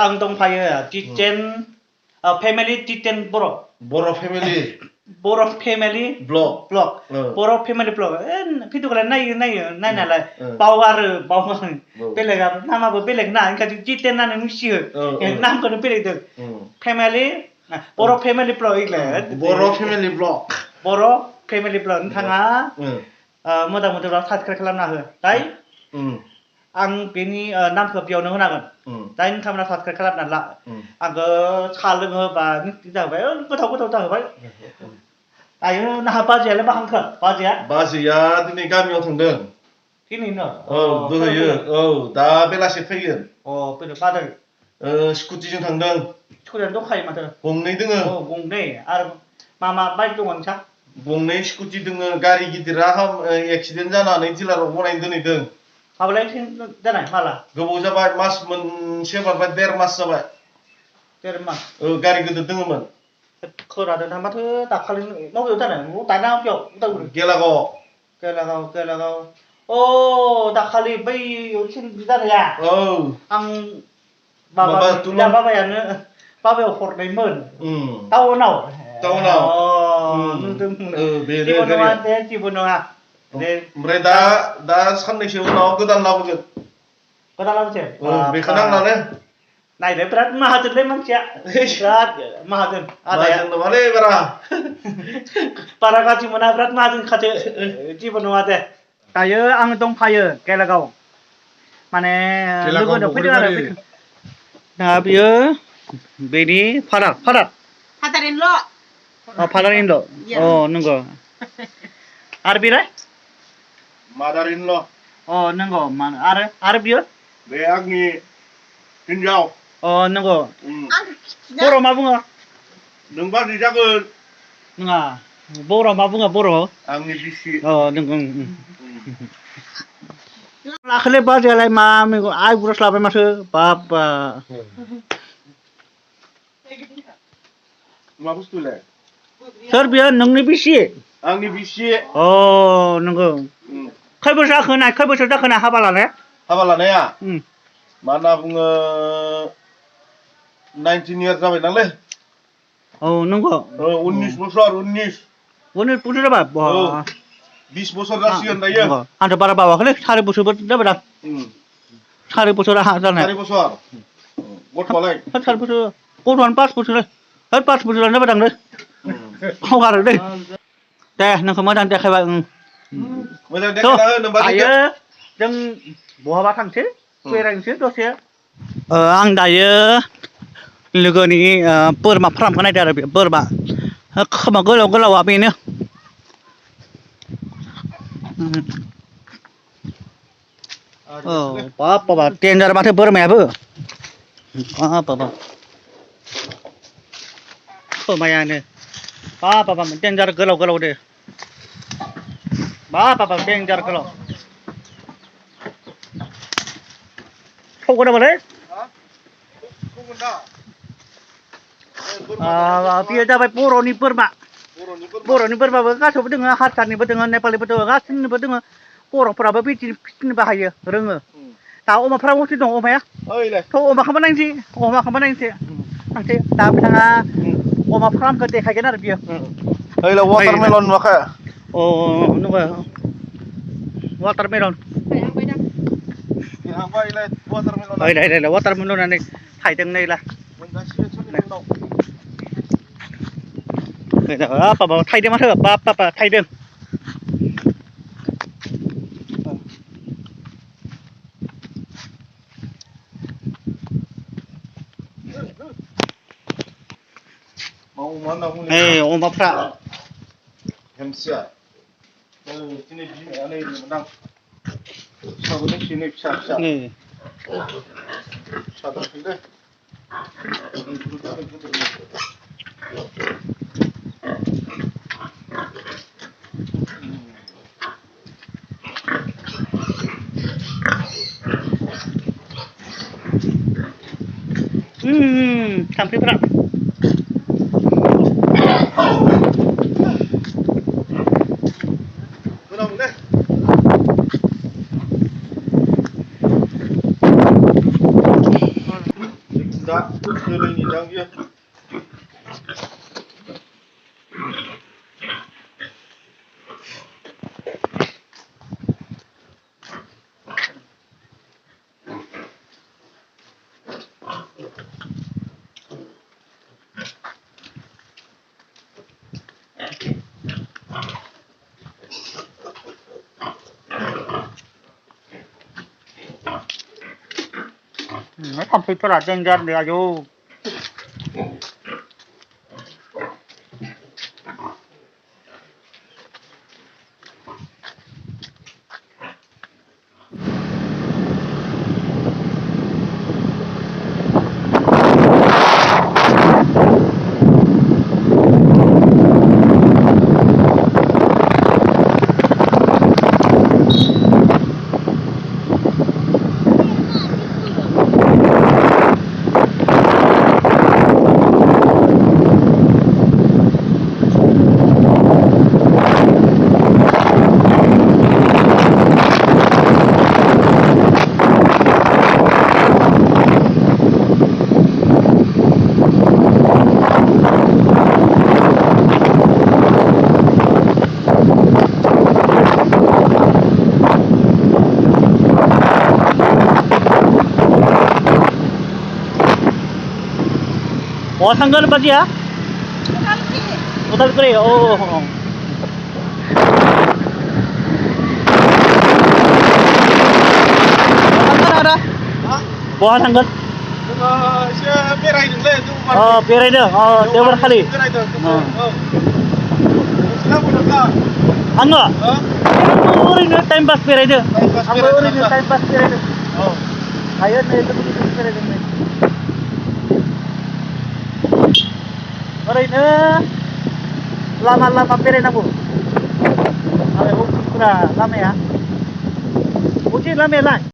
आं दंफायो kitchen family kitchen बर' family blog बर' family blog भिडिअखौलाय नायनायालाय बाव बेलेगा नामाबो बेलेग ना ओंखायनो किचेन होननानै मिथियो नामखौनो बेलेग दों फेमिलि बर' फेमिलि ब्लग बर' फेमिलि ब्लग नोंथाङा मोजां मोजां साबसक्राइब खालामना हो दाय आं बेनि नामखौ बेयावनो होनांगोन दाय नोंथांमोना साबसक्राइब खालामना ला आंखौ साहा लोंहोबा जाबाय गोथाव जाहोबाय दायो नाहा बाजैयालाय मा खालामखो बाजैया दिनै गामियाव थांदों दिनैनो दोहैयो दा बेलासि फैगोन फैदो बाजै स्कुटिजों थांदों स्कुटियानो दंखायो माथो गंनै दोङो गंनै आरो मा बाइक दङ नोंसा गंनै स्कुटि दोङो गारि गिदिरा एक्सिडेन्ट जानानै डिलाराव बनायनो दोनहैदों माबालाय जानाय माला गोबाव जाबाय मास मोनसे बारबाय 1.5 मास जाबाय 1.5 मास गारि गिदिर दोङोमोन खोनादों ना माथो दाखालि माबायाव जानाय दाना बेयाव उदालगुरि गेलागाव दाखालि बै जानाया आं बाबायाव हरनायमोन टाउनाव नुदों जेबो नङा ओमफ्राय दा साननैसो उनाव गोदान लाबोगोन बेखौनो आंनानो नायनो बिराद माहाजोनलै मानसिया बिराद माहाजोन नङालै बारा गाज्रि मोना बिराद माहाजोन खाथो जेबो नङा दे दायो आं दंफायो गेलागाव माने लोगोनो फैदों आरो दा बियो बेनि फादार इन ल' नंगौ आरो बेलाय मादार इन ल' नंगौ आरो बियो बे आंनि हिनजाव नंगौ बर' मा बुङो नों बाजै जागोन नङा बर' मा बुङो बर' आंनि बिसि नंगौ लाखोलै बाजैयालाय मा मैगं बुरस लाबाय माथो बाबा मा बुस्थुलाय सोर बियो नोंनि बिसि आंनि बिसि नंगौ खै बोसोर जाखोना हाबा लानाया मा होनना बुङो 19 इयार्स जाबाय नालाय नंगौ 19 बोसोर 19 बोसोर जाबाय 20 बोसोर जासिगोन दायो आंथ' बारा बावाखैलै 4 बोसोरबो जाबाय दा 4 बोसोर जानाय 4 बोसोर गथ'आलाय 4 बोसोर गथ'आनो 5 बोसोर 5 बोसोरानो जाबाय दांलै हगारो दै दे नोंखौ मोजां देखायबाय मोजां देखायना हो नों बाजैखौ जों बहाबा थांसै बेरायनोसै दसे आं दायो लोगोनि बोरमा फार्मखौ नायदों आरो बे बोरमा खोमा गोलावा बेनो बाबा डेन्जार माथो बोरमायाबो बाबा खोमायानो बाबा डेन्जार गोलाव दे बाबा डेन्जार गोलाव सौगोनाबालै बेयो जाबाय बर'नि बोरमाबो गासैबो दङ हारसानिबो दङ नेपालिबो दङ गासैनिबो दङ बर'फोराबो बिदि फिसिनो बाहायो रोङो दा अमाफ्रा मथे दं अमाया अमाखौबो नायनोसै थांसै दा बिथाङा अमा फार्मखौ देखायगोन आरो बियो वाटारमेलन नुवाखै नंगौ वाटारमेलन वाटारमेलनानै थायदों नैला बाबा थायदों माथो बाबा थायदों अमाफ्रा हेमसिया दिनै बिमाया नै मोनदां फिसाबो दंसै नै फिसा दंसै थाम्फैफ्रा दा जोलैनि दां बियो Nó không phải là dân dân để vô 뭐 상관은 바지야? 오달 그래. 오. 상관하라. 뭐 상관? एसे बेरायदोंलै बेरायदों देवबार खालि बेरायदों नोंसिना आङो ओरैनो टाइम पास बेरायदों आंबो ओरैनो टाइम पास बेरायदों दायो नै लोगोफोरजों बेरायदों नै ओरैनो लामा लामा बेरायनांगौ आरो अबेफोरा लामाया अबे लामायालाय